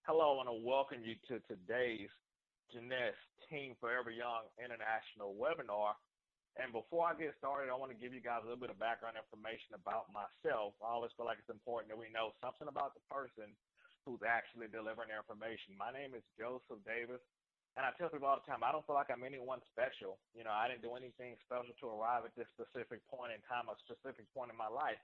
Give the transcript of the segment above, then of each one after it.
Hello, and I welcome you to today's Jeunesse Team Forever Young International webinar. And before I get started, I want to give you guys a little bit of background information about myself. I always feel like it's important that we know something about the person who's actually delivering the information. My name is Joseph Davis, and I tell people all the time, I don't feel like I'm anyone special. I didn't do anything special to arrive at this specific point in time, a specific point in my life.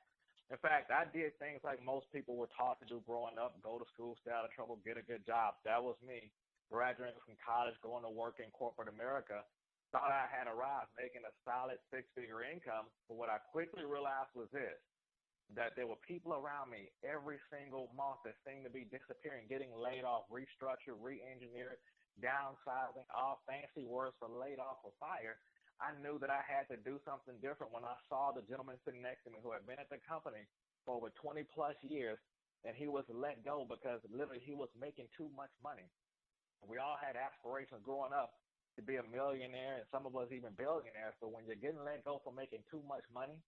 In fact, I did things like most people were taught to do growing up: go to school, stay out of trouble, get a good job. That was me. Graduating from college, going to work in corporate America, thought I had arrived making a solid six-figure income. But what I quickly realized was this, that there were people around me every single month that seemed to be disappearing, getting laid off, restructured, re-engineered, downsizing, all fancy words for laid off or fired. I knew that I had to do something different when I saw the gentleman sitting next to me who had been at the company for over 20 plus years, and he was let go because literally he was making too much money. We all had aspirations growing up to be a millionaire, and some of us even billionaires. So when you're getting let go for making too much money,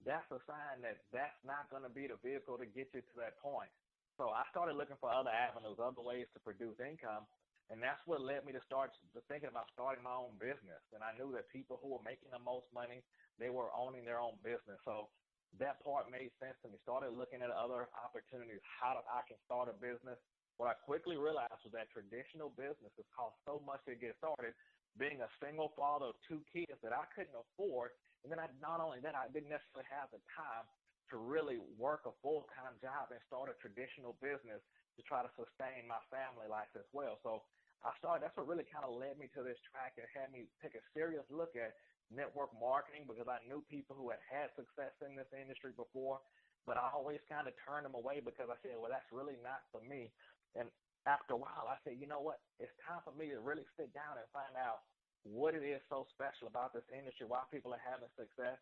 that's a sign that that's not going to be the vehicle to get you to that point. So I started looking for other avenues, other ways to produce income. And that's what led me to start thinking about starting my own business. And I knew that people who were making the most money, they were owning their own business. So that part made sense to me. Started looking at other opportunities, how I can start a business. What I quickly realized was that traditional businesses cost so much to get started. Being a single father of two kids that I couldn't afford, and then not only that, I didn't necessarily have the time to really work a full-time job and start a traditional business to try to sustain my family life as well. So that's what really kind of led me to this track and had me take a serious look at network marketing, because I knew people who had success in this industry before, but I always kind of turned them away because I said, well, that's really not for me. And after a while, I said, you know what? It's time for me to really sit down and find out what it is so special about this industry, why people are having success.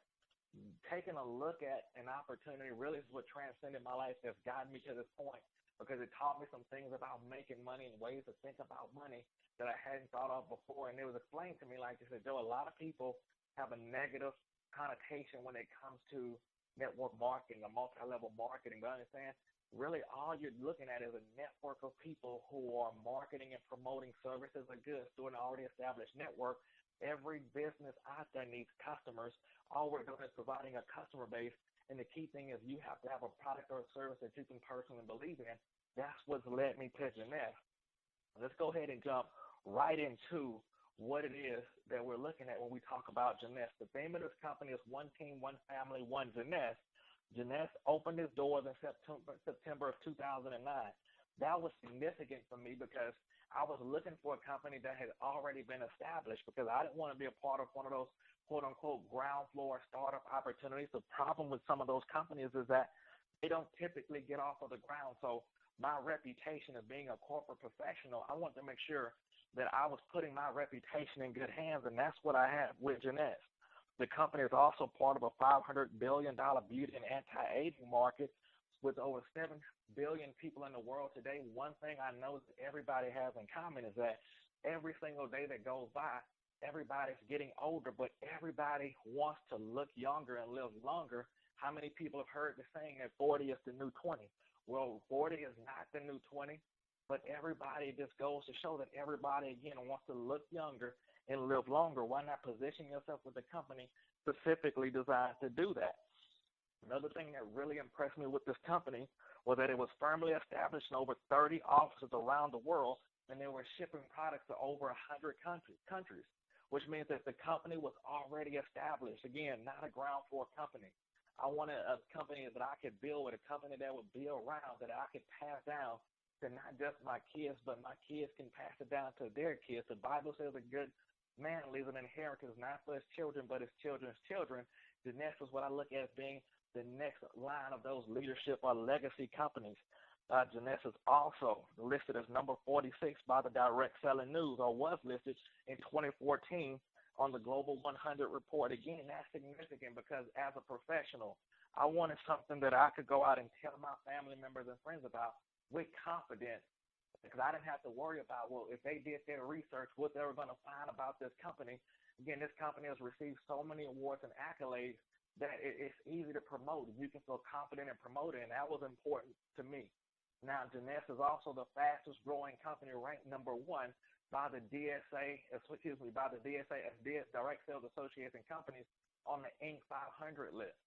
Taking a look at an opportunity really is what transcended my life, that's gotten me to this point, because it taught me some things about making money and ways to think about money that I hadn't thought of before. And it was explained to me, like I said, Joe, a lot of people have a negative connotation when it comes to network marketing or multi-level marketing. But understand, really all you're looking at is a network of people who are marketing and promoting services or goods through an already established network. Every business out there needs customers. All we're doing is providing a customer base. And the key thing is you have to have a product or a service that you can personally believe in. That's what's led me to Jeunesse. Let's go ahead and jump right into what it is that we're looking at when we talk about Jeunesse. The theme of this company is one team, one family, one Jeunesse. Jeunesse opened its doors in September of 2009. That was significant for me because I was looking for a company that had already been established, because I didn't want to be a part of one of those quote-unquote ground floor startup opportunities. The problem with some of those companies is that they don't typically get off of the ground. So my reputation of being a corporate professional, I wanted to make sure that I was putting my reputation in good hands, and that's what I have with Jeunesse. The company is also part of a $500 billion beauty and anti-aging market with over 7 billion people in the world today. One thing I know that everybody has in common is that every single day that goes by, everybody's getting older, but everybody wants to look younger and live longer. How many people have heard the saying that 40 is the new 20? Well, 40 is not the new 20, but everybody just goes to show that everybody, again, wants to look younger and live longer. Why not position yourself with a company specifically designed to do that? Another thing that really impressed me with this company was that it was firmly established in over 30 offices around the world, and they were shipping products to over 100 countries, which means that the company was already established. Again, not a ground floor company. I wanted a company that I could build with, a company that would be around, that I could pass down to not just my kids, but my kids can pass it down to their kids. The Bible says a good man leaves an inheritance not for his children, but his children's children. Jeunesse is what I look at as being the next line of those leadership or legacy companies. Jeunesse is also listed as number 46 by the Direct Selling News, or was listed in 2014 on the Global 100 report. Again, that's significant because as a professional, I wanted something that I could go out and tell my family members and friends about with confidence, because I didn't have to worry about, well, if they did their research, what they were going to find about this company. Again, this company has received so many awards and accolades that it's easy to promote. You can feel confident in promoting, and that was important to me. Now, Jeunesse is also the fastest growing company, ranked number one by the by the DSA, Direct Sales Associates and Companies on the Inc. 500 list.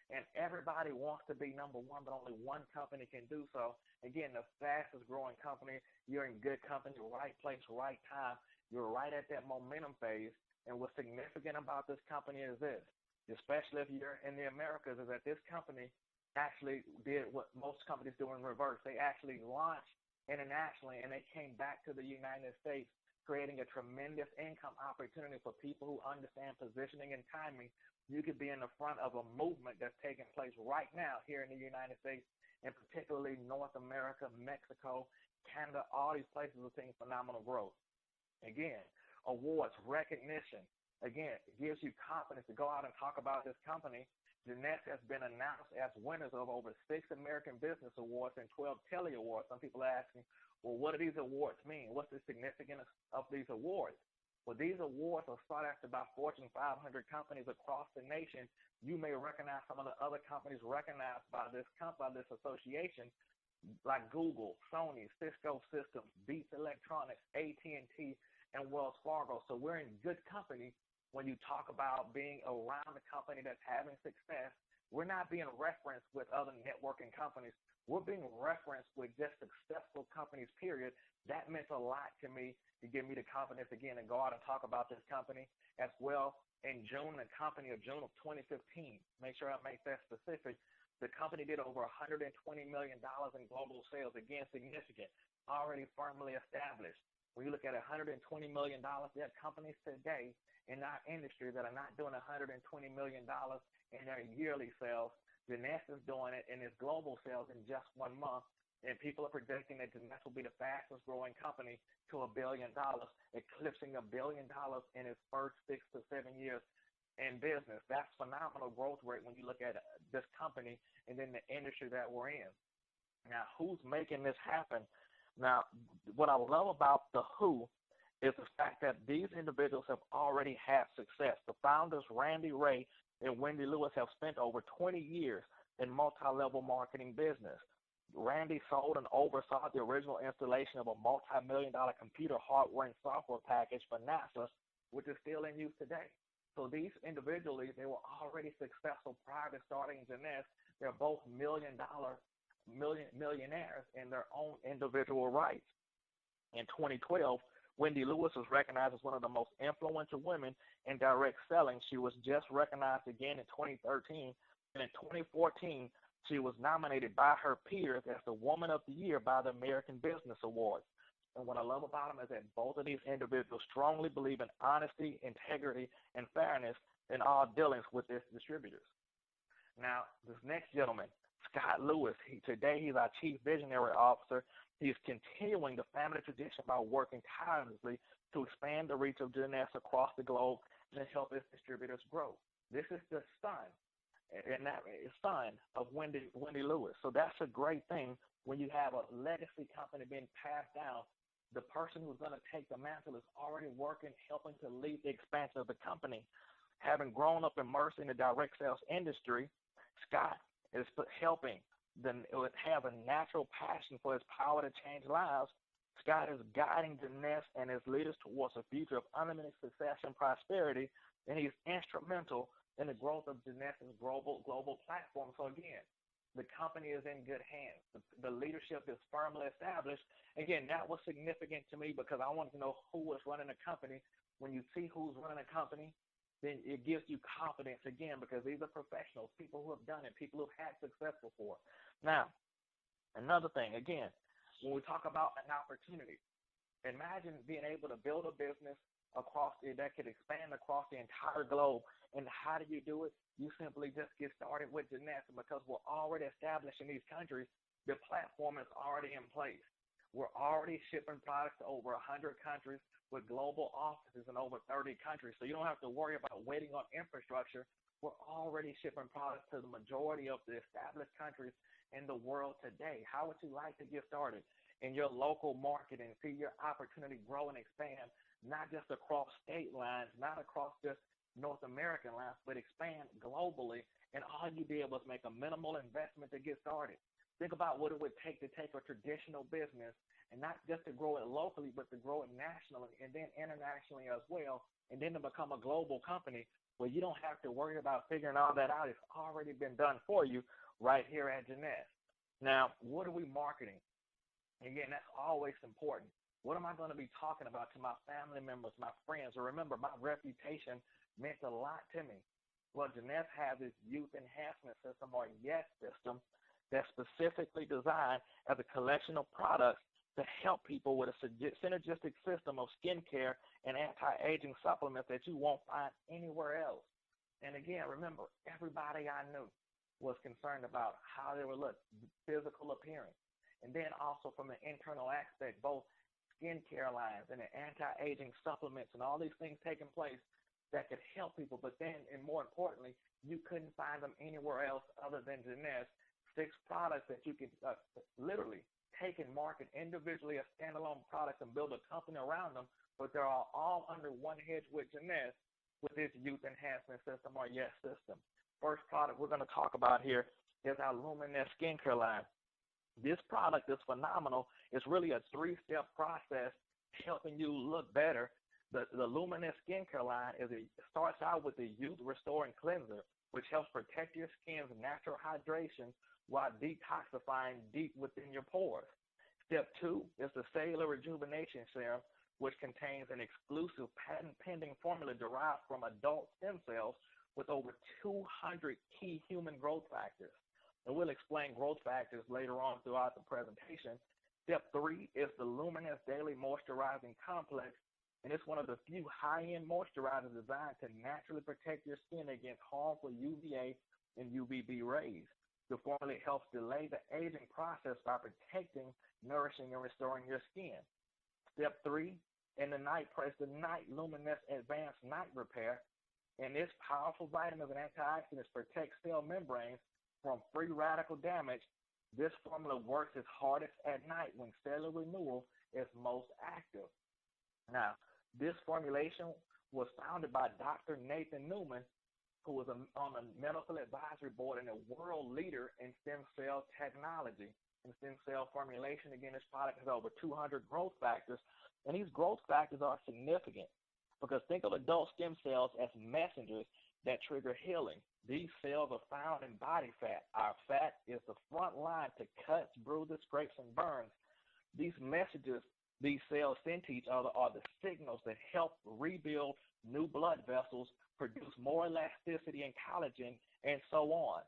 And everybody wants to be number one, but only one company can do so. Again, the fastest growing company, you're in good company, right place, right time. You're right at that momentum phase. And what's significant about this company is this, especially if you're in the Americas, is that this company actually did what most companies do in reverse. They actually launched internationally, and they came back to the United States, creating a tremendous income opportunity for people who understand positioning and timing. You could be in the front of a movement that's taking place right now here in the United States, and particularly North America, Mexico, Canada, all these places are seeing phenomenal growth. Again, awards, recognition, again, it gives you confidence to go out and talk about this company. Jeunesse has been announced as winners of over 6 American Business Awards and 12 Telly Awards. Some people are asking, well, what do these awards mean? What's the significance of these awards? Well, these awards are sought after by Fortune 500 companies across the nation. You may recognize some of the other companies recognized by this association, like Google, Sony, Cisco Systems, Beats Electronics, AT&T, and Wells Fargo. So we're in good company when you talk about being around a company that's having success. We're not being referenced with other networking companies. We're being referenced with just successful companies, period. That meant a lot to me to give me the confidence again and go out and talk about this company as well. In June, the company of June of 2015, make sure I make that specific, the company did over $120 million in global sales. Again, significant, already firmly established. When you look at $120 million, there are companies today in our industry that are not doing $120 million in their yearly sales. Jeunesse is doing it in its global sales in just 1 month, and people are predicting that Jeunesse will be the fastest growing company to $1 billion, eclipsing $1 billion in its first 6 to 7 years in business. That's phenomenal growth rate when you look at this company and then the industry that we're in. Now, who's making this happen? Now, what I love about the who is the fact that these individuals have already had success. The founders, Randy Ray and Wendy Lewis, have spent over 20 years in multi-level marketing business. Randy sold and oversaw the original installation of a multi-million-dollar computer hardware and software package for NASA, which is still in use today. So these individually, they were already successful prior to starting Jeunesse. They're both millionaires in their own individual rights. In 2012, Wendy Lewis was recognized as one of the most influential women in direct selling. She was just recognized again in 2013, and in 2014, she was nominated by her peers as the Woman of the Year by the American Business Awards. And what I love about them is that both of these individuals strongly believe in honesty, integrity, and fairness in all dealings with their distributors. Now, this next gentleman, Scott Lewis, today he's our Chief Visionary Officer. He's continuing the family tradition by working tirelessly to expand the reach of Jeunesse across the globe and help its distributors grow. This is the son of Wendy Lewis. So that's a great thing when you have a legacy company being passed down. The person who's going to take the mantle is already working, helping to lead the expansion of the company. Having grown up immersed in the direct sales industry, Scott is helping have a natural passion for his power to change lives. Scott is guiding Jeunesse and his leaders towards a future of unlimited success and prosperity, and he's instrumental in the growth of Jeunesse's global platform. So again, the company is in good hands. The leadership is firmly established. Again, that was significant to me because I wanted to know who was running the company. When you see who's running a company, then it gives you confidence again because these are professionals, people who have done it, people who've had success before. Now, another thing, again, when we talk about an opportunity, imagine being able to build a business that could expand across the entire globe. And how do you do it? You simply just get started with Jeunesse, because we're already established in these countries. The platform is already in place. We're already shipping products to over 100 countries with global offices in over 30 countries. So you don't have to worry about waiting on infrastructure. We're already shipping products to the majority of the established countries in the world today. How would you like to get started in your local market and see your opportunity grow and expand, not just across state lines, not across just North American lines, but expand globally, and all you be able to make a minimal investment to get started. Think about what it would take to take a traditional business and not just to grow it locally, but to grow it nationally and then internationally as well, and then to become a global company where you don't have to worry about figuring all that out. It's already been done for you right here at Jeunesse. Now, what are we marketing? Again, that's always important. What am I going to be talking about to my family members, my friends? Or remember, my reputation meant a lot to me. Well, Jeunesse has this youth enhancement system, or YES system, that's specifically designed as a collection of products to help people with a synergistic system of skincare and anti-aging supplements that you won't find anywhere else. And again, remember, everybody I knew was concerned about how they would look, physical appearance, and then also from the internal aspect, both skincare lines and the anti-aging supplements and all these things taking place that could help people. But then, and more importantly, you couldn't find them anywhere else other than Jeunesse. 6 products that you can literally take and market individually as standalone products and build a company around them, but they're all under one hedge with Jeunesse with this youth enhancement system, or YES system. First product we're going to talk about here is our Luminous skincare line. This product is phenomenal. It's really a 3-step process helping you look better. The Luminous skincare line starts out with the Youth Restoring Cleanser, which helps protect your skin's natural hydration while detoxifying deep within your pores. Step 2 is the Cellular Rejuvenation Serum, which contains an exclusive patent-pending formula derived from adult stem cells with over 200 key human growth factors. And we'll explain growth factors later on throughout the presentation. Step 3 is the Luminous Daily Moisturizing Complex, and it's one of the few high-end moisturizers designed to naturally protect your skin against harmful UVA and UVB rays. The formula helps delay the aging process by protecting, nourishing, and restoring your skin. Step 3, in the night Luminous Advanced Night Repair, and its powerful vitamins and antioxidants protect cell membranes from free radical damage. This formula works its hardest at night when cellular renewal is most active. Now, this formulation was founded by Dr. Nathan Newman, who was on the medical advisory board and a world leader in stem cell technology and stem cell formulation. Again, this product has over 200 growth factors, and these growth factors are significant because think of adult stem cells as messengers that trigger healing. These cells are found in body fat. Our fat is the front line to cuts, bruises, scrapes, and burns. These messages these cells send to each other are the signals that help rebuild new blood vessels, produce more elasticity and collagen, and so on.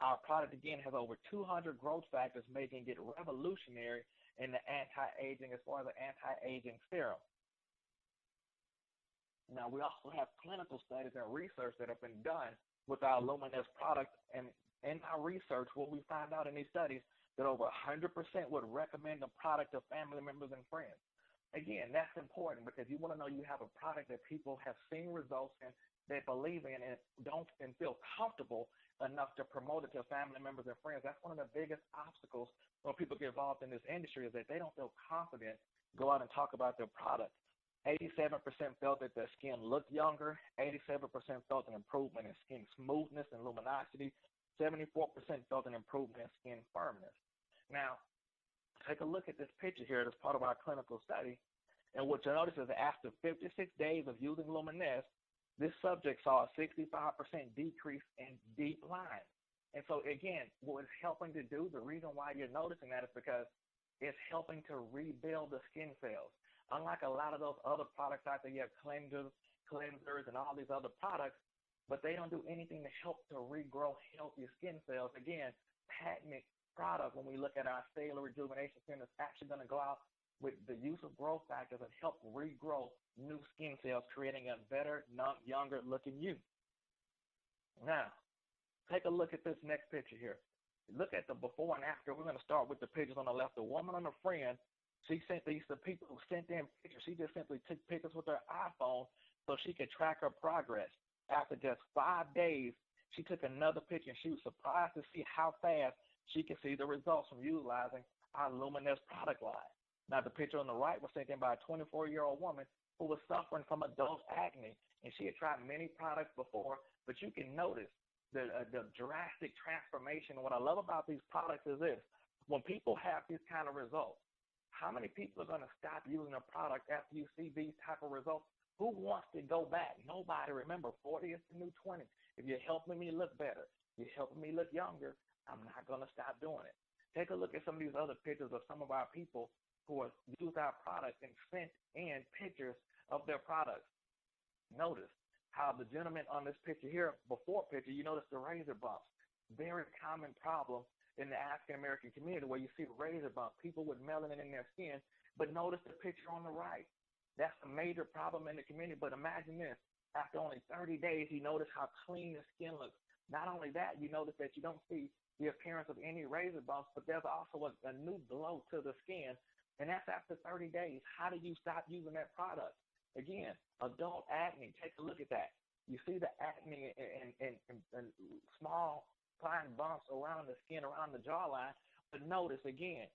Our product, again, has over 200 growth factors, making it revolutionary in the anti-aging as far as the anti-aging serum. Now, we also have clinical studies and research that have been done with our Luminous product. And in our research, what we found out in these studies, that over 100% would recommend the product to family members and friends. Again, that's important because you want to know you have a product that people have seen results in, they believe in, and feel comfortable enough to promote it to family members and friends. That's one of the biggest obstacles when people get involved in this industry, is that they don't feel confident to go out and talk about their product. 87% felt that their skin looked younger. 87% felt an improvement in skin smoothness and luminosity. 74% felt an improvement in skin firmness. Now, take a look at this picture here as part of our clinical study. And what you'll notice is that after 56 days of using Luminous, this subject saw a 65% decrease in deep lines. And so, again, what it's helping to do, the reason why you're noticing that is because it's helping to rebuild the skin cells. Unlike a lot of those other products out there, you have cleansers, and all these other products, but they don't do anything to help to regrow healthy skin cells. Again, patented product, when we look at our cellular rejuvenation serum, is actually going to go out with the use of growth factors and help regrow new skin cells, creating a better, younger looking you. Now, take a look at this next picture here. Look at the before and after. We're going to start with the pictures on the left. The woman and a friend, she sent these to people who sent in pictures. She just simply took pictures with her iPhone so she could track her progress. After just 5 days, she took another picture, and she was surprised to see how fast she can see the results from utilizing our Luminous product line. Now, the picture on the right was sent in by a 24-year-old woman who was suffering from adult acne, and she had tried many products before, but you can notice the drastic transformation. What I love about these products is this. When people have these kind of results, how many people are going to stop using a product after you see these type of results? Who wants to go back? Nobody. Remember, 40 is the new 20. If you're helping me look better, you're helping me look younger, I'm not going to stop doing it. Take a look at some of these other pictures of some of our people who have used our product and sent in pictures of their products. Notice how the gentleman on this picture here, before picture, you notice the razor bumps. Very common problem in the African American community where you see razor bumps, people with melanin in their skin. But notice the picture on the right. That's a major problem in the community. But imagine this. After only 30 days, you notice how clean the skin looks. Not only that, you notice that you don't see the appearance of any razor bumps, but there's also a new glow to the skin. And that's after 30 days. How do you stop using that product? Again, adult acne, take a look at that. You see the acne and small fine bumps around the skin, around the jawline. But notice again,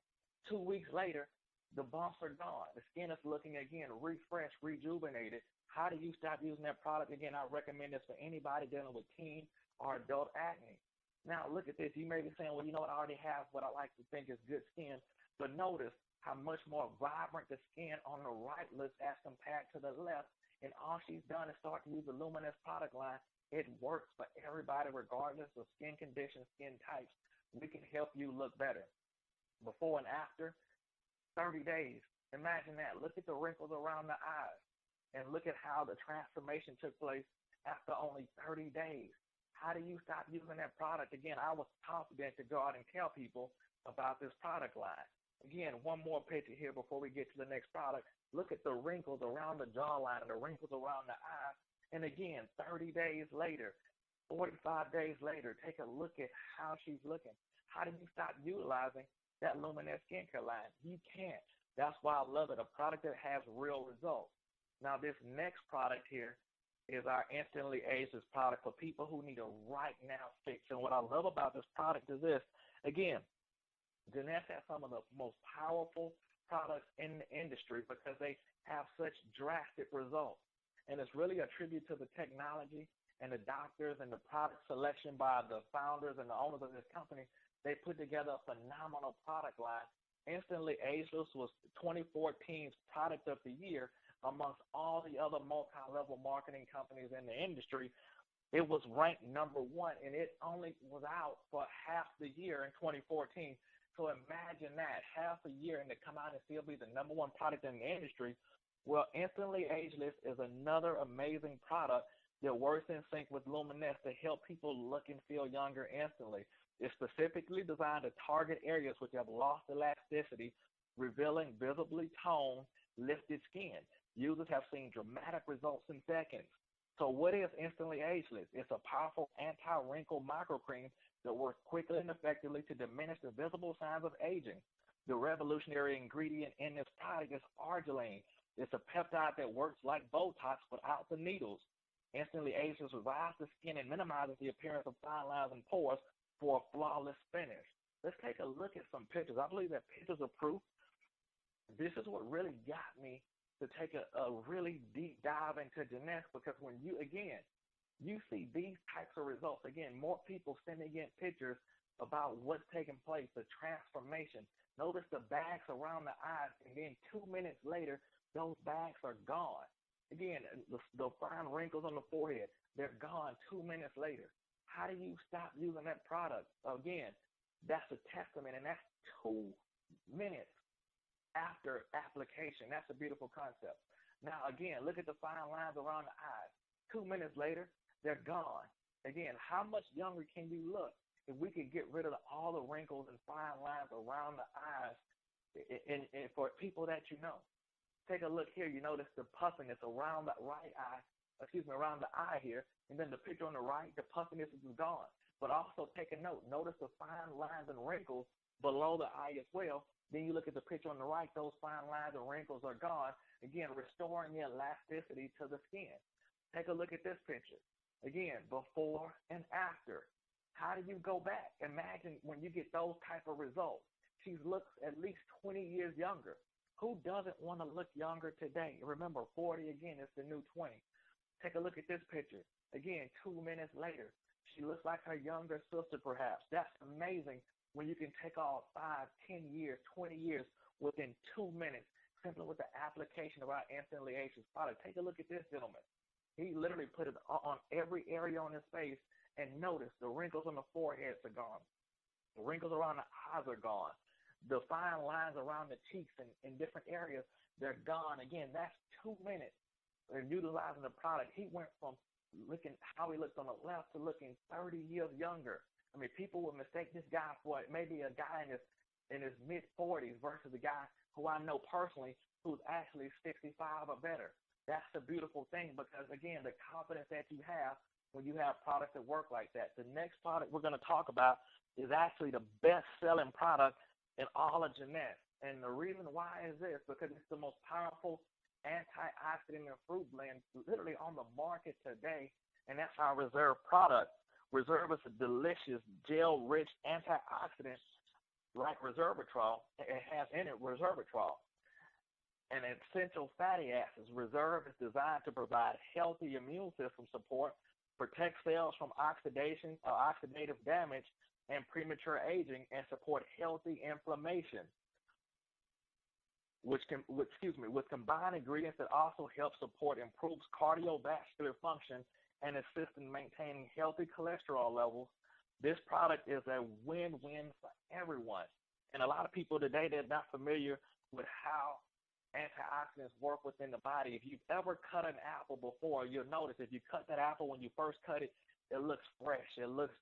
2 weeks later, the bumps are gone. The skin is looking again refreshed, rejuvenated. How do you stop using that product? Again, I recommend this for anybody dealing with teen or adult acne. Now, look at this. You may be saying, well, you know what, I already have what I like to think is good skin. But notice how much more vibrant the skin on the right looks as compared to the left. And all she's done is start to use the Luminous product line. It works for everybody, regardless of skin condition, skin types. We can help you look better. Before and after, 30 days. Imagine that. Look at the wrinkles around the eyes. And look at how the transformation took place after only 30 days. How do you stop using that product? Again, I was confident to go out and tell people about this product line. Again, one more picture here before we get to the next product. Look at the wrinkles around the jawline and the wrinkles around the eyes. And again, 30 days later, 45 days later, take a look at how she's looking. How do you stop utilizing that Luminous skincare line? You can't. That's why I love it, a product that has real results. Now, this next product here is our Instantly Ageless product for people who need a right now fix. And what I love about this product is this. Again, Jeunesse has some of the most powerful products in the industry because they have such drastic results. And it's really a tribute to the technology and the doctors and the product selection by the founders and the owners of this company. They put together a phenomenal product line. Instantly Ageless was 2014's product of the year amongst all the other multi-level marketing companies in the industry. It was ranked number one, and it only was out for half the year in 2014. So imagine that, half a year, and to come out and still be the number one product in the industry. Well, Instantly Ageless is another amazing product that works in sync with Luminous to help people look and feel younger instantly. It's specifically designed to target areas which have lost elasticity, revealing visibly toned, lifted skin. Users have seen dramatic results in seconds. So what is Instantly Ageless? It's a powerful anti-wrinkle microcream that works quickly and effectively to diminish the visible signs of aging. The revolutionary ingredient in this product is arginine. It's a peptide that works like Botox without the needles. Instantly Ageless revives the skin and minimizes the appearance of fine lines and pores for a flawless finish. Let's take a look at some pictures. I believe that pictures are proof. This is what really got me to take a really deep dive into Jeunesse, because when you see these types of results, again, more people sending in pictures about what's taking place, the transformation. Notice the bags around the eyes, and then 2 minutes later, those bags are gone. Again, the fine wrinkles on the forehead, they're gone 2 minutes later. How do you stop using that product? Again, that's a testament, and that's 2 minutes after application. That's a beautiful concept. Now, again, look at the fine lines around the eyes. 2 minutes later, they're gone. Again, how much younger can you look if we could get rid of all the wrinkles and fine lines around the eyes and for people that you know? Take a look here. You notice the puffiness around the around the eye here, and then the picture on the right, the puffiness is gone. But also take a note. Notice the fine lines and wrinkles below the eye as well. Then you look at the picture on the right, those fine lines and wrinkles are gone. Again, restoring the elasticity to the skin. Take a look at this picture. Again, before and after. How do you go back? Imagine when you get those type of results. She looks at least 20 years younger. Who doesn't want to look younger today? Remember, 40 again is the new 20. Take a look at this picture. Again, 2 minutes later, she looks like her younger sister perhaps. That's amazing when you can take off 5, 10 years, 20 years within 2 minutes, simply with the application of our instantly ageless product. Take a look at this gentleman. He literally put it on every area on his face, and notice the wrinkles on the foreheads are gone. The wrinkles around the eyes are gone. The fine lines around the cheeks and in different areas, they're gone. Again, that's 2 minutes. They're utilizing the product. He went from looking how he looked on the left to looking 30 years younger. I mean, people would mistake this guy for maybe a guy in his mid-40s versus a guy who I know personally who's actually 65 or better. That's the beautiful thing because, again, the confidence that you have when you have products that work like that. The next product we're going to talk about is actually the best-selling product in all of Jeunesse. And the reason why is this, because it's the most powerful antioxidant and fruit blend literally on the market today, and that's our Reserve product. Reserve is a delicious, gel-rich antioxidant like resveratrol. It has in it resveratrol and essential fatty acids. Reserve is designed to provide healthy immune system support, protect cells from oxidation or oxidative damage and premature aging, and support healthy inflammation. With combined ingredients that also help support improves cardiovascular function and assist in maintaining healthy cholesterol levels. This product is a win-win for everyone. And a lot of people today, they're not familiar with how antioxidants work within the body. If you've ever cut an apple before, you'll notice if you cut that apple when you first cut it, it looks fresh. It looks,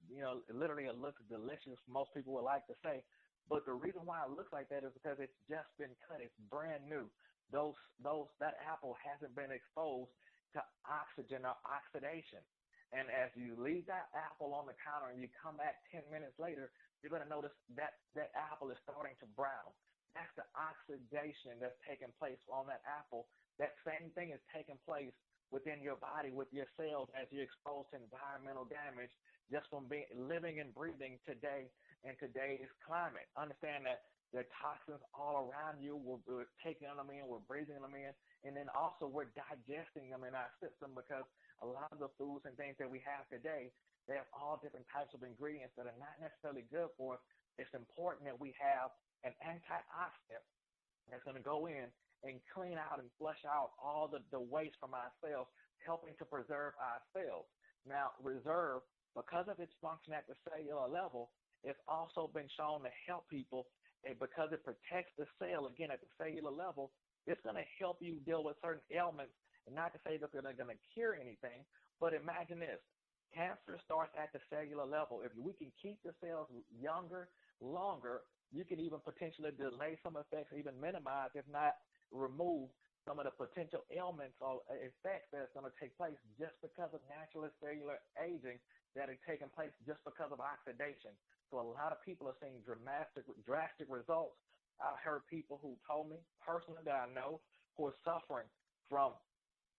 literally it looks delicious, most people would like to say. But the reason why it looks like that is because it's just been cut. It's brand new. That apple hasn't been exposed to oxygen or oxidation. And as you leave that apple on the counter and you come back 10 minutes later, you're going to notice that apple is starting to brown. That's the oxidation that's taking place on that apple. That same thing is taking place within your body with your cells as you're exposed to environmental damage just from living and breathing today in today's climate. Understand that there are toxins all around you. We're taking them in, we're breathing them in, and then also we're digesting them in our system because a lot of the foods and things that we have today, they have all different types of ingredients that are not necessarily good for us. It's important that we have an antioxidant that's going to go in and clean out and flush out all the waste from our cells, helping to preserve our cells. Now, Reserve, because of its function at the cellular level, it's also been shown to help people, and because it protects the cell, again, at the cellular level, it's going to help you deal with certain ailments. And not to say that they're going to cure anything, but imagine this. Cancer starts at the cellular level. If we can keep the cells younger, longer, you can even potentially delay some effects, even minimize, if not remove, some of the potential ailments or effects that's going to take place just because of natural cellular aging that are taking place just because of oxidation. So a lot of people are seeing drastic results. I've heard people who told me personally that I know who are suffering from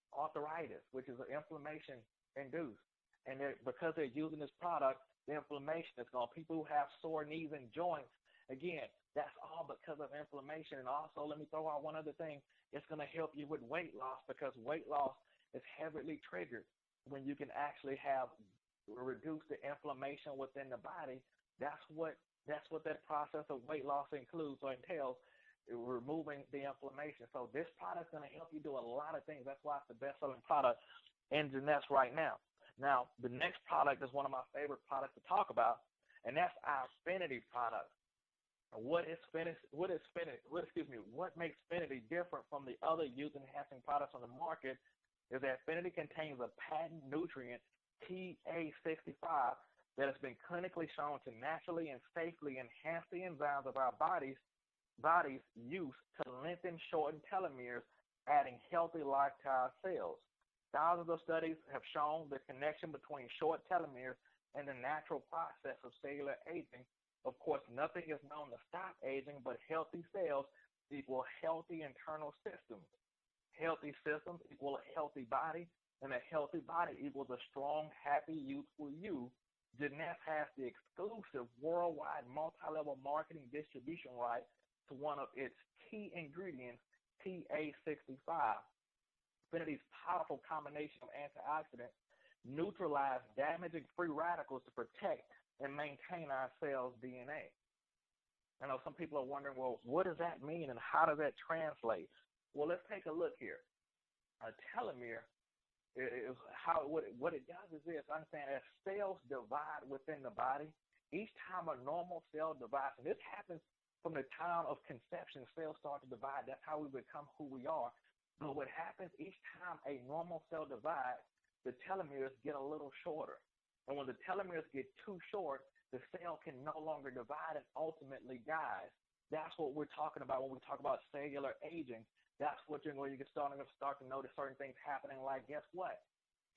arthritis, which is an inflammation induced. And because they're using this product, the inflammation is gone. People who have sore knees and joints, again, that's all because of inflammation. And also, let me throw out one other thing. It's going to help you with weight loss because weight loss is heavily triggered when you can actually have reduce the inflammation within the body. That's what that process of weight loss includes or entails, removing the inflammation. So this product is going to help you do a lot of things. That's why it's the best-selling product in Jeunesse right now. Now, the next product is one of my favorite products to talk about, and that's our Affinity product. What makes Affinity different from the other youth-enhancing products on the market is that Affinity contains a patent nutrient, TA65, that has been clinically shown to naturally and safely enhance the enzymes of our body's use to lengthen, shorten telomeres, adding healthy life to our cells. Thousands of studies have shown the connection between short telomeres and the natural process of cellular aging. Of course, nothing is known to stop aging, but healthy cells equal healthy internal systems. Healthy systems equal a healthy body, and a healthy body equals a strong, happy, youthful you. Jeunesse has the exclusive worldwide multi-level marketing distribution right to one of its key ingredients, TA65. Affinity's powerful combination of antioxidants neutralize damaging free radicals to protect and maintain our cells' DNA. I know some people are wondering, well, what does that mean and how does that translate? Well, let's take a look here. A telomere is how what it does is this. Understand as cells divide within the body, each time a normal cell divides, and this happens from the time of conception, cells start to divide. That's how we become who we are. But what happens each time a normal cell divides, the telomeres get a little shorter. And when the telomeres get too short, the cell can no longer divide and ultimately dies. That's what we're talking about when we talk about cellular aging. That's what you're going to start to notice certain things happening, like guess what?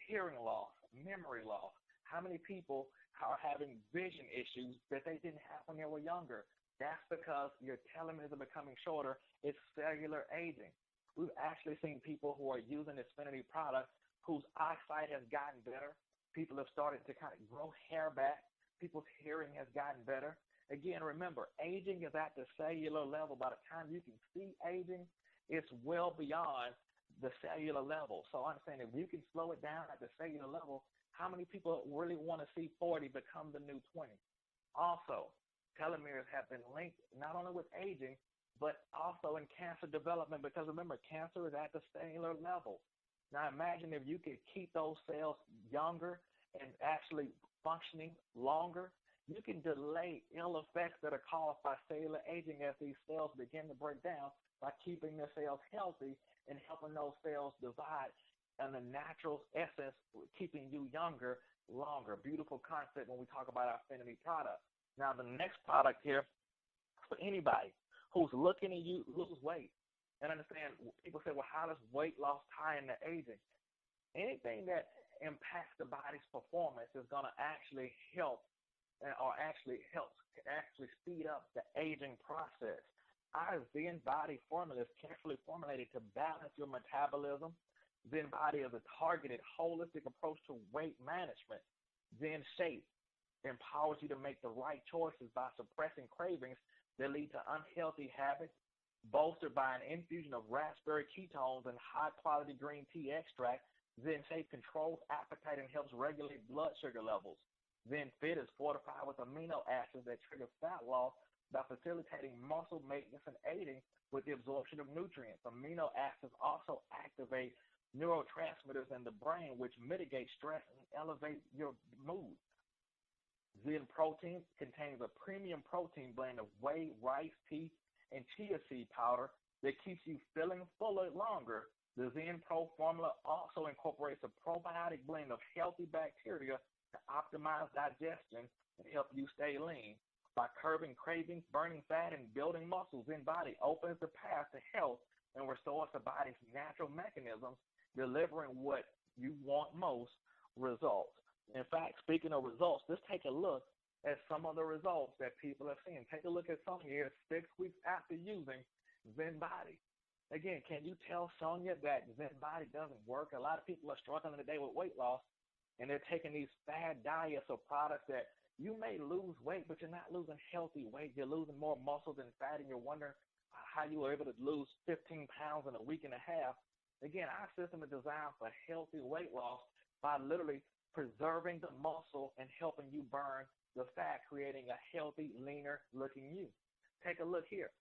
Hearing loss, memory loss. How many people are having vision issues that they didn't have when they were younger? That's because your telomeres are becoming shorter. It's cellular aging. We've actually seen people who are using this Xfinity product whose eyesight has gotten better. People have started to kind of grow hair back. People's hearing has gotten better. Again, remember, aging is at the cellular level. By the time you can see aging, it's well beyond the cellular level. So understand, if you can slow it down at the cellular level, how many people really want to see 40 become the new 20? Also, telomeres have been linked not only with aging, but also in cancer development, because remember, cancer is at the cellular level. Now imagine if you could keep those cells younger and actually functioning longer, you can delay ill effects that are caused by cellular aging as these cells begin to break down by keeping the cells healthy and helping those cells divide and the natural essence keeping you younger longer. Beautiful concept when we talk about our Affinity product. Now the next product here for anybody who's looking to lose weight. And understand, people say, well, how does weight loss tie into aging? Anything that impacts the body's performance is going to actually help or actually helps speed up the aging process. Our Zen Body formula is carefully formulated to balance your metabolism. Zen Body is a targeted, holistic approach to weight management. Zen Shape empowers you to make the right choices by suppressing cravings that lead to unhealthy habits, bolstered by an infusion of raspberry ketones and high-quality green tea extract. Zen Shape controls appetite and helps regulate blood sugar levels. Zen Fit is fortified with amino acids that trigger fat loss by facilitating muscle maintenance and aiding with the absorption of nutrients. Amino acids also activate neurotransmitters in the brain, which mitigate stress and elevate your mood. Zen Protein contains a premium protein blend of whey, rice, pea, and chia seed powder that keeps you feeling fuller longer. The Zen Pro formula also incorporates a probiotic blend of healthy bacteria to optimize digestion and help you stay lean. By curbing cravings, burning fat, and building muscles, Zen Body opens the path to health and restores the body's natural mechanisms, delivering what you want most, results. In fact, speaking of results, let's take a look at some of the results that people have seen. Take a look at Sonia here 6 weeks after using Zen Body. Again, can you tell Sonia that Zen Body doesn't work? A lot of people are struggling today with weight loss, and they're taking these fad diets or products that you may lose weight, but you're not losing healthy weight. You're losing more muscle than fat, and you're wondering how you were able to lose 15 pounds in a week and a half. Again, our system is designed for healthy weight loss by literally preserving the muscle and helping you burn the fat, creating a healthy, leaner-looking you. Take a look here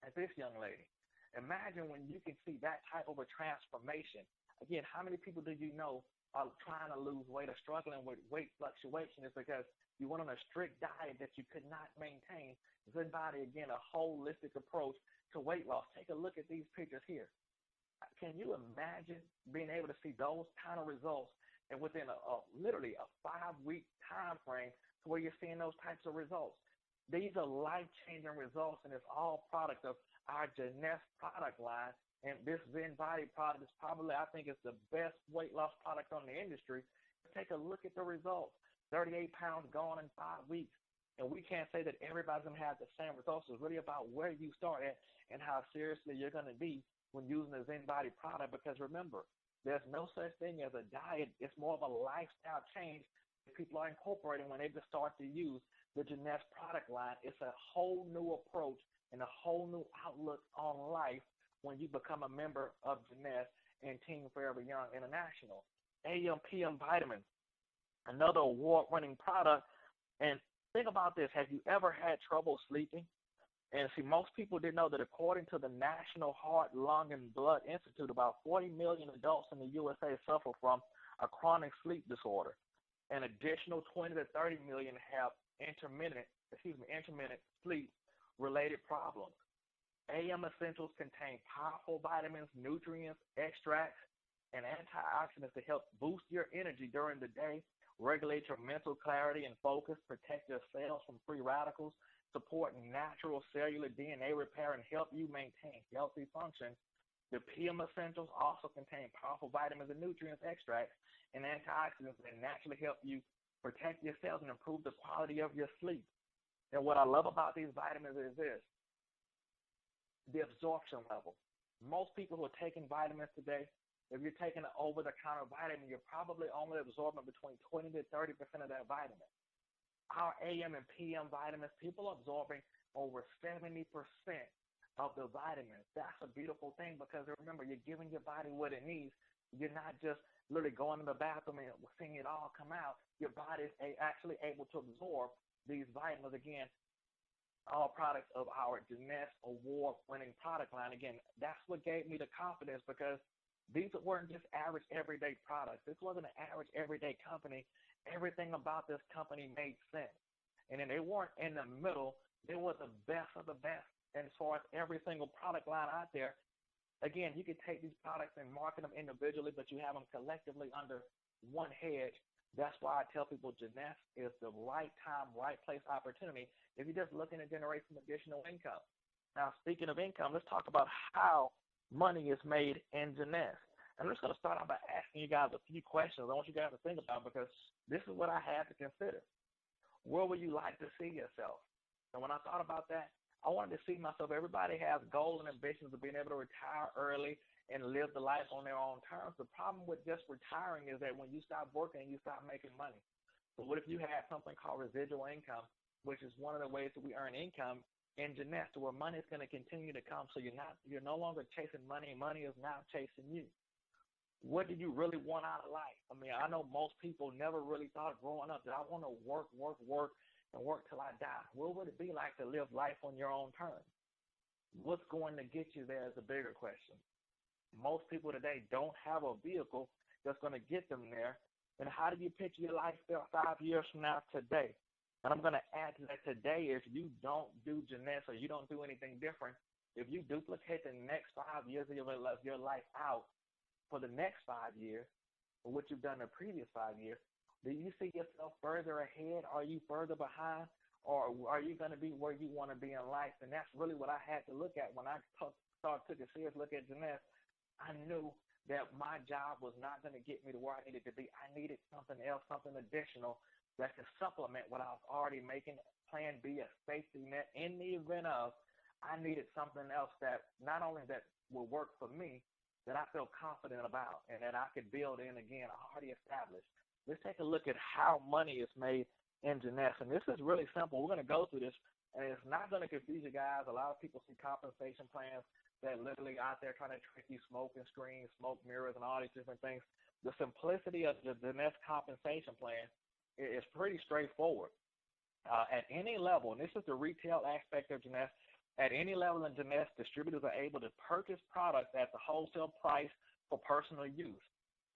at this young lady. Imagine when you can see that type of a transformation. Again, how many people do you know are trying to lose weight or struggling with weight fluctuation? Is because you went on a strict diet that you could not maintain. Zen Body, again, a holistic approach to weight loss. Take a look at these pictures here. Can you imagine being able to see those kind of results and within literally a 5-week time frame to where you're seeing those types of results? These are life-changing results, and it's all product of our Jeunesse product line. And this Zen Body product is probably, I think, it's the best weight loss product on the industry. Take a look at the results. 38 pounds gone in 5 weeks. And we can't say that everybody's going to have the same results. It's really about where you start at and how seriously you're going to be when using the Zen Body product. Because remember, there's no such thing as a diet. It's more of a lifestyle change that people are incorporating when they just start to use the Jeunesse product line. It's a whole new approach and a whole new outlook on life when you become a member of Jeunesse and Team Forever Young International. AM/PM vitamins, another award-winning product. And think about this. Have you ever had trouble sleeping? And see, most people didn't know that according to the National Heart, Lung, and Blood Institute, about 40 million adults in the USA suffer from a chronic sleep disorder. An additional 20 to 30 million have intermittent sleep related problems. AM essentials contain powerful vitamins, nutrients, extracts, and antioxidants to help boost your energy during the day, regulate your mental clarity and focus, protect your cells from free radicals, support natural cellular DNA repair, and help you maintain healthy function. The PM essentials also contain powerful vitamins and nutrients, extracts, and antioxidants that naturally help you protect your cells and improve the quality of your sleep. And what I love about these vitamins is this: the absorption level. Most people who are taking vitamins today, if you're taking an over-the-counter vitamin, you're probably only absorbing between 20 to 30% of that vitamin. Our AM and PM vitamins, people are absorbing over 70% of the vitamins. That's a beautiful thing, because remember, you're giving your body what it needs. You're not just literally going in the bathroom and seeing it all come out. Your body is actually able to absorb these vitamins. Again, all products of our Jeunesse award-winning product line. Again, that's what gave me the confidence, because these weren't just average everyday products. This wasn't an average everyday company. Everything about this company made sense. And then they weren't in the middle. They were the best of the best. And as far as every single product line out there, again, you could take these products and market them individually, but you have them collectively under one hedge. That's why I tell people Jeunesse is the right time, right place opportunity if you're just looking to generate some additional income. Now, speaking of income, let's talk about how money is made in Jeunesse. I'm just going to start out by asking you guys a few questions I want you guys to think about, because this is what I had to consider. Where would you like to see yourself? And when I thought about that, I wanted to see myself. Everybody has goals and ambitions of being able to retire early and live the life on their own terms. The problem with just retiring is that when you stop working, you stop making money. So what if you had something called residual income, which is one of the ways that we earn income in Jeunesse, to where money is going to continue to come. So you're no longer chasing money. Money is now chasing you. What do you really want out of life? I mean, I know most people never really thought growing up that I want to work, and work till I die. What would it be like to live life on your own terms? What's going to get you there is a bigger question. Most people today don't have a vehicle that's going to get them there. And how do you picture your life 5 years from now today? And I'm going to add to that today, if you don't do Jeunesse or you don't do anything different, if you duplicate the next 5 years of your life out for the next 5 years, for what you've done the previous 5 years, do you see yourself further ahead? Are you further behind? Or are you going to be where you want to be in life? And that's really what I had to look at when I took a serious look at Jeunesse. I knew that my job was not going to get me to where I needed to be. I needed something else, something additional that could supplement what I was already making. Plan B, a safety net in the event of I needed something else that not only that will work for me, that I feel confident about and that I could build in, again, already established. Let's take a look at how money is made in Jeunesse. And this is really simple. We're going to go through this, and it's not going to confuse you guys. A lot of people see compensation plans that literally out there trying to trick you, smoke and screens, smoke mirrors, and all these different things. The simplicity of the Jeunesse compensation plan is pretty straightforward. At any level, and this is the retail aspect of Jeunesse, at any level in Jeunesse, distributors are able to purchase products at the wholesale price for personal use.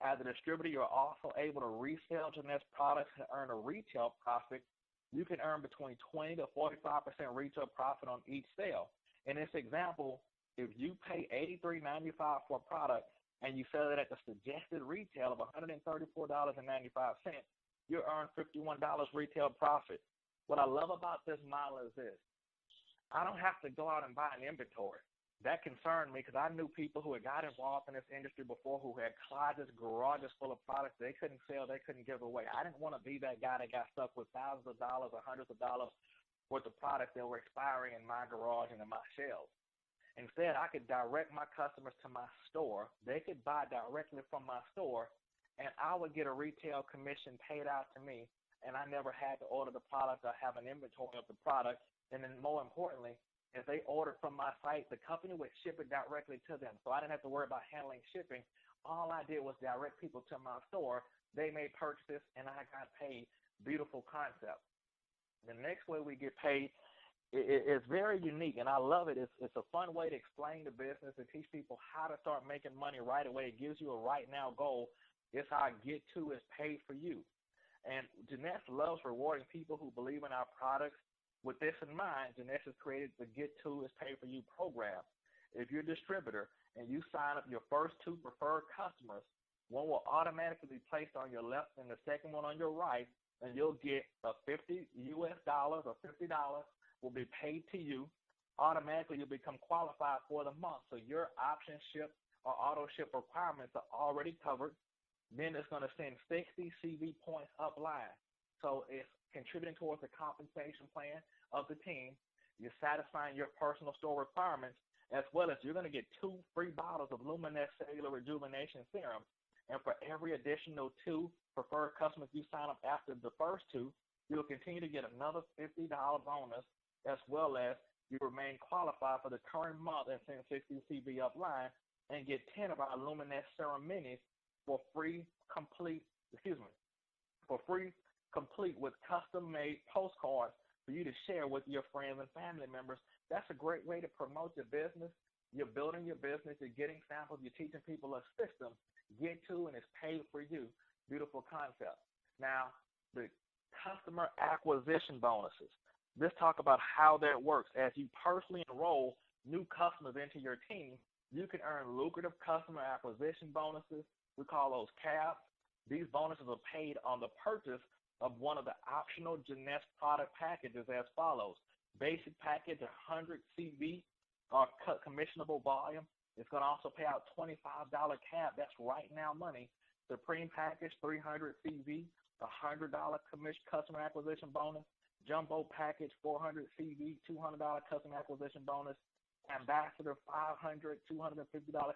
As a distributor, you're also able to resell Jeunesse products and earn a retail profit. You can earn between 20 to 45% retail profit on each sale. In this example, if you pay $83.95 for a product and you sell it at the suggested retail of $134.95, you earn $51 retail profit. What I love about this model is this: I don't have to go out and buy an inventory. That concerned me, because I knew people who had got involved in this industry before who had closets, garages full of products they couldn't sell, they couldn't give away. I didn't want to be that guy that got stuck with thousands of dollars or hundreds of dollars worth of products that were expiring in my garage and in my shelves. Instead, I could direct my customers to my store. They could buy directly from my store, and I would get a retail commission paid out to me, and I never had to order the product or have an inventory of the product. And then more importantly, if they ordered from my site, the company would ship it directly to them. So I didn't have to worry about handling shipping. All I did was direct people to my store. They made purchases, and I got paid. Beautiful concept. The next way we get paid it's very unique, and I love it. It's a fun way to explain the business and teach people how to start making money right away. It gives you a right now goal. It's how get to is paid for you. And Jeunesse loves rewarding people who believe in our products. With this in mind, Jeunesse has created the Get To is Paid For You program. If you're a distributor and you sign up your first 2 preferred customers, one will automatically be placed on your left and the second one on your right, and you'll get a $50 or $50 will be paid to you. Automatically, you'll become qualified for the month. So your option ship or auto ship requirements are already covered. Then it's going to send 60 CV points upline. So it's contributing towards the compensation plan of the team. You're satisfying your personal store requirements, as well as you're going to get 2 free bottles of Luminous Cellular Rejuvenation Serum. And for every additional 2 preferred customers you sign up after the first 2, you'll continue to get another $50 bonus, as well as you remain qualified for the current month and send 60 CV upline and get 10 of our Luminous Serum Minis for free complete with custom-made postcards for you to share with your friends and family members. That's a great way to promote your business. You're building your business. You're getting samples. You're teaching people a system. Get to and it's paid for you. Beautiful concept. Now, the customer acquisition bonuses. Let's talk about how that works. As you personally enroll new customers into your team, you can earn lucrative customer acquisition bonuses. We call those CABs. These bonuses are paid on the purchase of one of the optional Jeunesse product packages as follows. Basic package, 100 CV or commissionable volume. It's going to also pay out $25 CAB. That's right now money. Supreme package, 300 CV, $100 customer acquisition bonus. Jumbo package, 400 CV, $200 customer acquisition bonus. Ambassador, $500, $250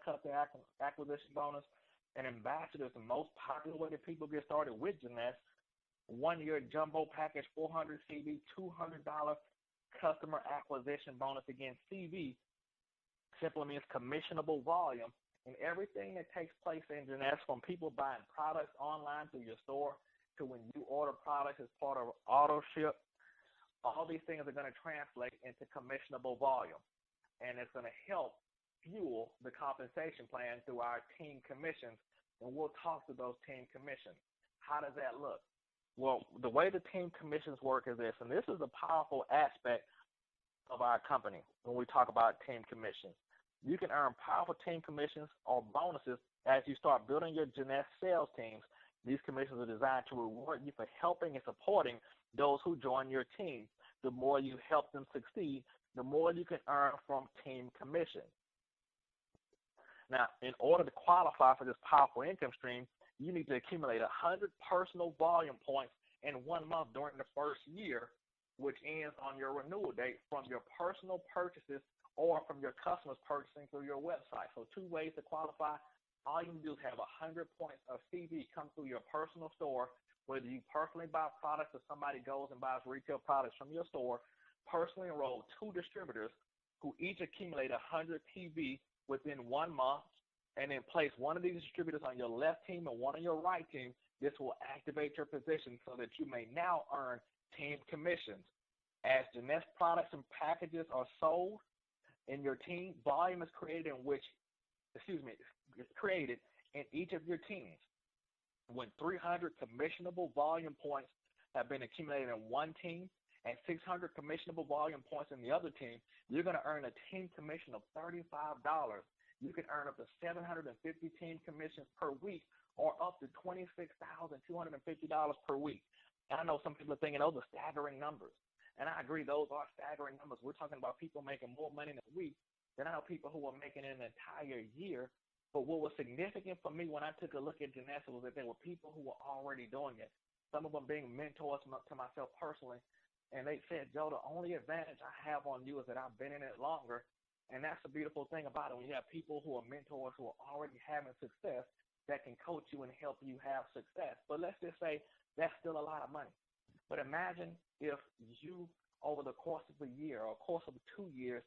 customer acquisition bonus. And Ambassador is the most popular way that people get started with Jeunesse. 1-year jumbo package, 400 CV, $200 customer acquisition bonus. Again, CV simply means commissionable volume. And everything that takes place in Jeunesse, from people buying products online through your store to when you order products as part of auto ship, all these things are going to translate into commissionable volume. And it's going to help fuel the compensation plan through our team commissions, and we'll talk to those team commissions. How does that look? Well, the way the team commissions work is this, and this is a powerful aspect of our company when we talk about team commissions. You can earn powerful team commissions or bonuses as you start building your Jeunesse sales teams. These commissions are designed to reward you for helping and supporting those who join your team. The more you help them succeed, the more you can earn from team commissions. Now, in order to qualify for this powerful income stream, you need to accumulate 100 personal volume points in 1 month during the first year, which ends on your renewal date, from your personal purchases or from your customers purchasing through your website. So 2 ways to qualify. All you can do is have 100 points of CV come through your personal store, whether you personally buy products or somebody goes and buys retail products from your store. Personally enroll 2 distributors who each accumulate 100 PV within 1 month, and then place one of these distributors on your left team and one on your right team. This will activate your position so that you may now earn team commissions. As Jeunesse products and packages are sold in your team, volume is created in each of your teams. When 300 commissionable volume points have been accumulated in one team and 600 commissionable volume points in the other team, you're going to earn a team commission of $35. You can earn up to 750 team commissions per week, or up to $26,250 per week. And I know some people are thinking those are staggering numbers. And I agree, those are staggering numbers. We're talking about people making more money in a week than I know people who are making in an entire year. But what was significant for me when I took a look at Jeunesse was that there were people who were already doing it, some of them being mentors to myself personally. And they said, Joe, the only advantage I have on you is that I've been in it longer. And that's the beautiful thing about it. When you have people who are mentors who are already having success that can coach you and help you have success. But let's just say that's still a lot of money. But imagine if you, over the course of a year or course of 2 years,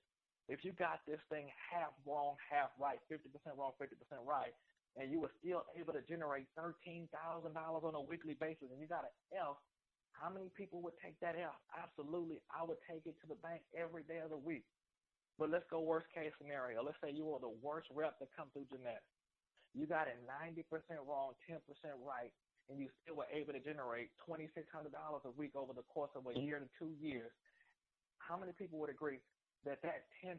if you got this thing half wrong, half right, 50% wrong, 50% right, and you were still able to generate $13,000 on a weekly basis, and you got an F How many people would take that out? Absolutely. I would take it to the bank every day of the week. But let's go worst case scenario. Let's say you were the worst rep to come through Jeunesse. You got it 90% wrong, 10% right, and you still were able to generate $2,600 a week over the course of a year to 2 years. How many people would agree that that 10%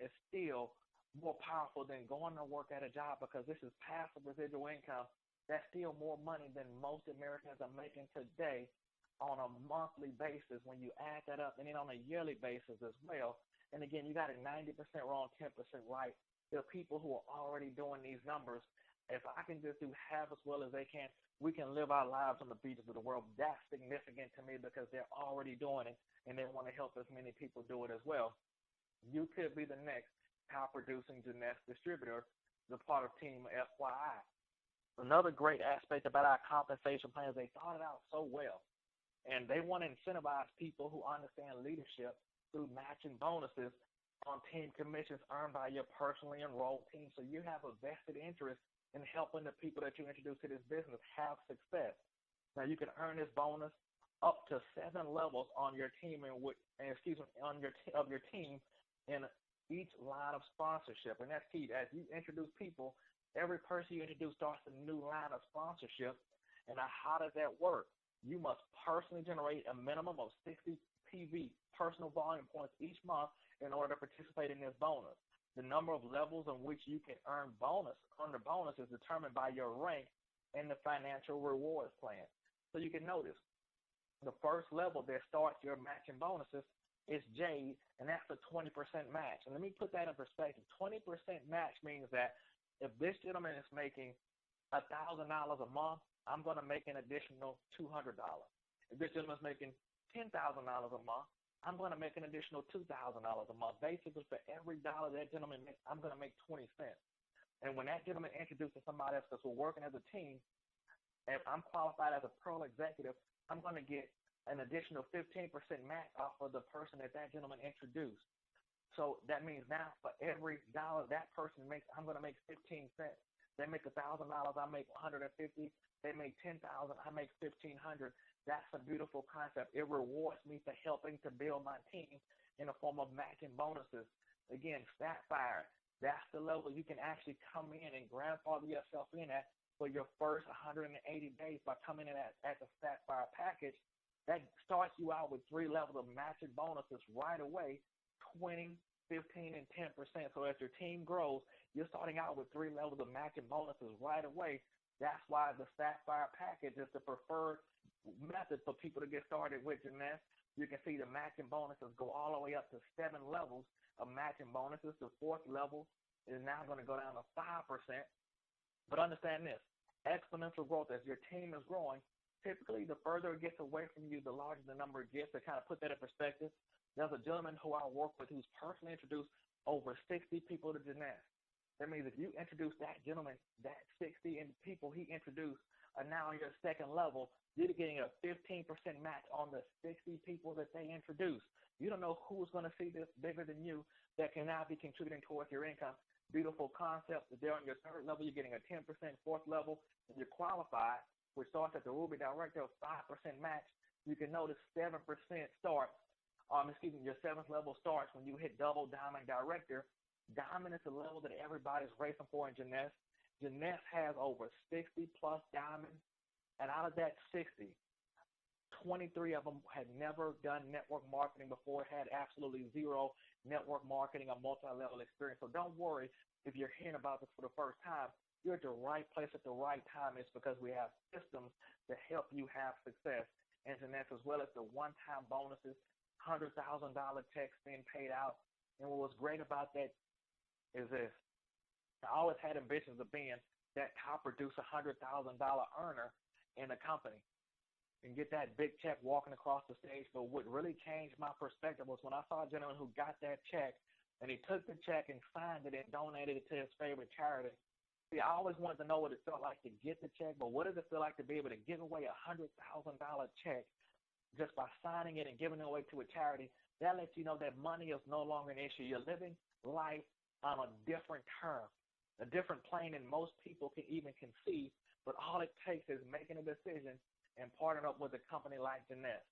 is still more powerful than going to work at a job, because this is passive residual income? That's still more money than most Americans are making today on a monthly basis when you add that up, and then on a yearly basis as well. And again, you got it 90% wrong, 10% right. There are people who are already doing these numbers. If I can just do half as well as they can, we can live our lives on the beaches of the world. That's significant to me because they're already doing it, and they want to help as many people do it as well. You could be the next top-producing Jeunesse distributor, the part of Team FYI. Another great aspect about our compensation plan is they thought it out so well, and they want to incentivize people who understand leadership through matching bonuses on team commissions earned by your personally enrolled team. So you have a vested interest in helping the people that you introduce to this business have success. Now you can earn this bonus up to 7 levels on your team of your team in each line of sponsorship, and that's key. As you introduce people, every person you introduce starts a new line of sponsorship. And now how does that work? You must personally generate a minimum of 60 PV, personal volume points, each month in order to participate in this bonus. The number of levels in which you can earn bonus is determined by your rank in the financial rewards plan. So you can notice the first level that starts your matching bonuses is J, and that's a 20% match. And let me put that in perspective. 20% match means that if this gentleman is making $1,000 a month, I'm going to make an additional $200. If this gentleman is making $10,000 a month, I'm going to make an additional $2,000 a month. Basically, for every dollar that gentleman makes, I'm going to make 20 cents. And when that gentleman introduces somebody else, because we're working as a team, if I'm qualified as a pro executive, I'm going to get an additional 15% match off of the person that gentleman introduced. So that means now for every dollar that person makes, I'm going to make 15 cents. They make $1,000, I make 150. They make 10,000, I make 1,500. That's a beautiful concept. It rewards me for helping to build my team in the form of matching bonuses. Again, Sapphire, that's the level you can actually come in and grandfather yourself in at for your first 180 days by coming in at the Sapphire package. That starts you out with 3 levels of matching bonuses right away, 20, 15, and 10%. So as your team grows, you're starting out with 3 levels of matching bonuses right away. That's why the Sapphire package is the preferred method for people to get started with Jeunesse. You can see the matching bonuses go all the way up to 7 levels of matching bonuses. The 4th level is now going to go down to 5%. But understand this, exponential growth as your team is growing, typically the further it gets away from you, the larger the number it gets. To kind of put that in perspective, there's a gentleman who I work with who's personally introduced over 60 people to Jeunesse. That means if you introduce that gentleman, that 60 people he introduced are now on your 2nd level, you're getting a 15% match on the 60 people that they introduced. You don't know who's going to see this bigger than you that can now be contributing towards your income. Beautiful concept. If they're on your 3rd level, you're getting a 10%, 4th level, and you're qualified, which starts at the Ruby Director of 5% match. You can notice 7% starts. Your 7th level starts when you hit double diamond director. Diamond is the level that everybody's racing for in Jeunesse. Jeunesse has over 60 plus diamonds, and out of that 60, 23 of them had never done network marketing before, had absolutely zero network marketing or multi-level experience. So don't worry if you're hearing about this for the first time. You're at the right place at the right time. It's because we have systems that help you have success in Jeunesse, as well as the one-time bonuses, $100,000 checks being paid out. And what was great about that is this. I always had ambitions of being that top producer, $100,000 earner in a company and get that big check walking across the stage. But what really changed my perspective was when I saw a gentleman who got that check and he took the check and signed it and donated it to his favorite charity. See, I always wanted to know what it felt like to get the check, but what does it feel like to be able to give away a $100,000 check just by signing it and giving it away to a charity? That lets you know that money is no longer an issue. You're living life on a different term, a different plane than most people can even conceive. But all it takes is making a decision and partnered up with a company like Jeunesse.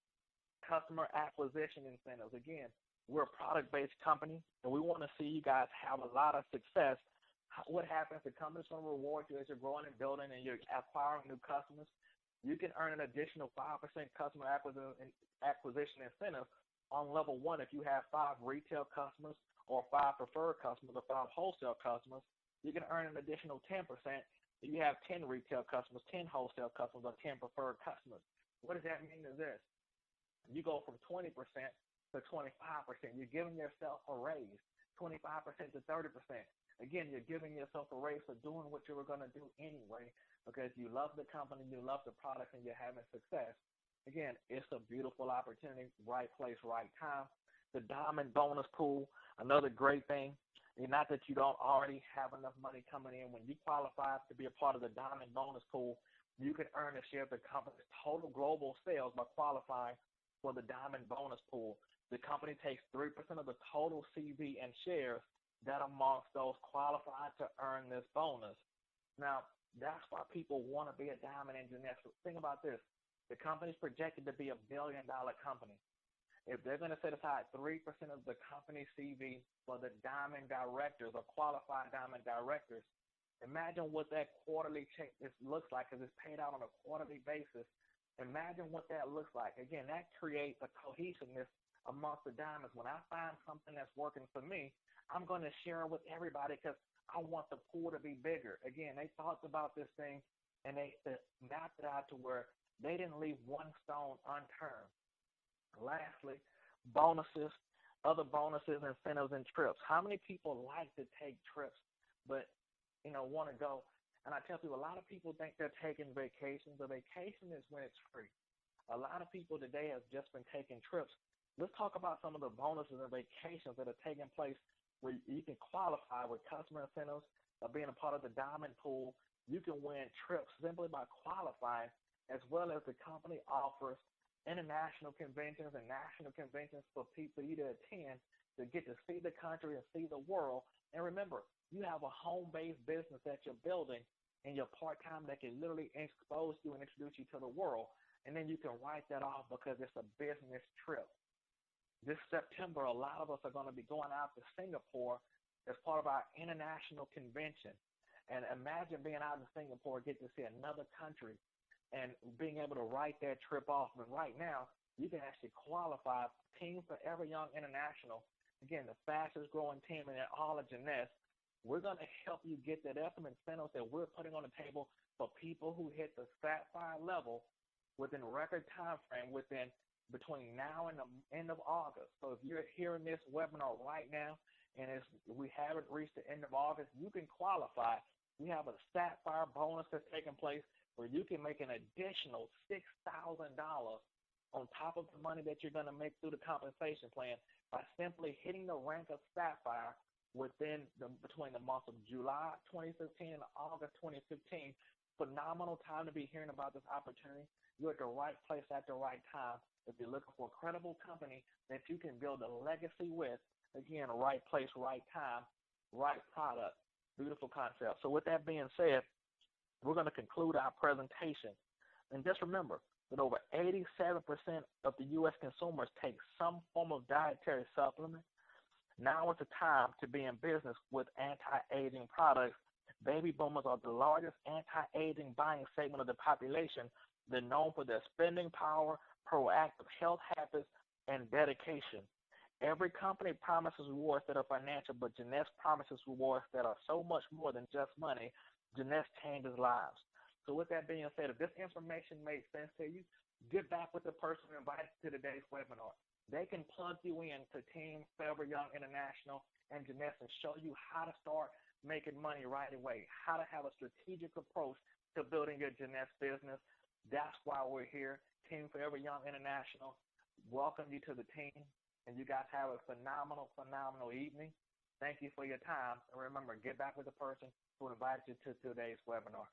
Customer acquisition incentives. Again, we're a product-based company, and we want to see you guys have a lot of success. What happens? The company's going to reward you as you're growing and building and you're acquiring new customers. You can earn an additional 5% customer acquisition incentive on level one if you have 5 retail customers or 5 preferred customers or 5 wholesale customers. You can earn an additional 10% if you have 10 retail customers, 10 wholesale customers, or 10 preferred customers. What does that mean is this? You go from 20% to 25%. You're giving yourself a raise, 25% to 30%. Again, you're giving yourself a raise for doing what you were going to do anyway because you love the company, you love the product, and you're having success. Again, it's a beautiful opportunity, right place, right time. The diamond bonus pool, another great thing. Not that you don't already have enough money coming in. When you qualify to be a part of the diamond bonus pool, you can earn a share of the company's total global sales by qualifying for the diamond bonus pool. The company takes 3% of the total CV and shares that amongst those qualified to earn this bonus. Now, that's why people want to be a diamond in Jeunesse. Think about this. The company's projected to be $1 billion company. If they're going to set aside 3% of the company CV for the diamond directors or qualified diamond directors, imagine what that quarterly check looks like because it's paid out on a quarterly basis. Imagine what that looks like. Again, that creates a cohesiveness amongst the diamonds. When I find something that's working for me, I'm going to share it with everybody because I want the pool to be bigger. Again, they thought about this thing and they mapped it out to where they didn't leave one stone unturned. Lastly, bonuses, other bonuses, incentives, and trips. How many people like to take trips but, want to go? And I tell people, a lot of people think they're taking vacations. A vacation is when it's free. A lot of people today have just been taking trips. Let's talk about some of the bonuses and vacations that are taking place where you can qualify with customer incentives by being a part of the diamond pool. You can win trips simply by qualifying, as well as the company offers international conventions and national conventions for people you to attend to get to see the country and see the world. And remember, you have a home-based business that you're building in your part-time that can literally expose you and introduce you to the world. And then you can write that off because it's a business trip. This September, a lot of us are going to be going out to Singapore as part of our international convention. And imagine being out in Singapore, get to see another country and being able to write that trip off. But right now, you can actually qualify Team Forever Young International. Again, the fastest growing team in all of Jeunesse. We're going to help you get that ultimate incentives that we're putting on the table for people who hit the Sapphire level within record time frame between now and the end of August. So if you're hearing this webinar right now and we haven't reached the end of August, you can qualify. We have a Sapphire bonus that's taking place where you can make an additional $6,000 on top of the money that you're going to make through the compensation plan by simply hitting the rank of Sapphire between the months of July 2015 and August 2015. Phenomenal time to be hearing about this opportunity. You're at the right place at the right time. If you're looking for a credible company that you can build a legacy with, again, right place, right time, right product, beautiful concept. So with that being said, we're going to conclude our presentation. And just remember that over 87% of the U.S. consumers take some form of dietary supplement. Now is the time to be in business with anti-aging products. Baby boomers are the largest anti-aging buying segment of the population. They're known for their spending power, proactive health habits, and dedication. Every company promises rewards that are financial, but Jeunesse promises rewards that are so much more than just money. Jeunesse changes lives. So with that being said, if this information made sense to you, get back with the person who invited you to today's webinar. They can plug you in to Team Forever Young International and Jeunesse and show you how to start making money right away, how to have a strategic approach to building your Jeunesse business. That's why we're here. Team Forever Young International, welcome you to the team, and you guys have a phenomenal, phenomenal evening. Thank you for your time. And remember, get back with the person who invited you to today's webinar.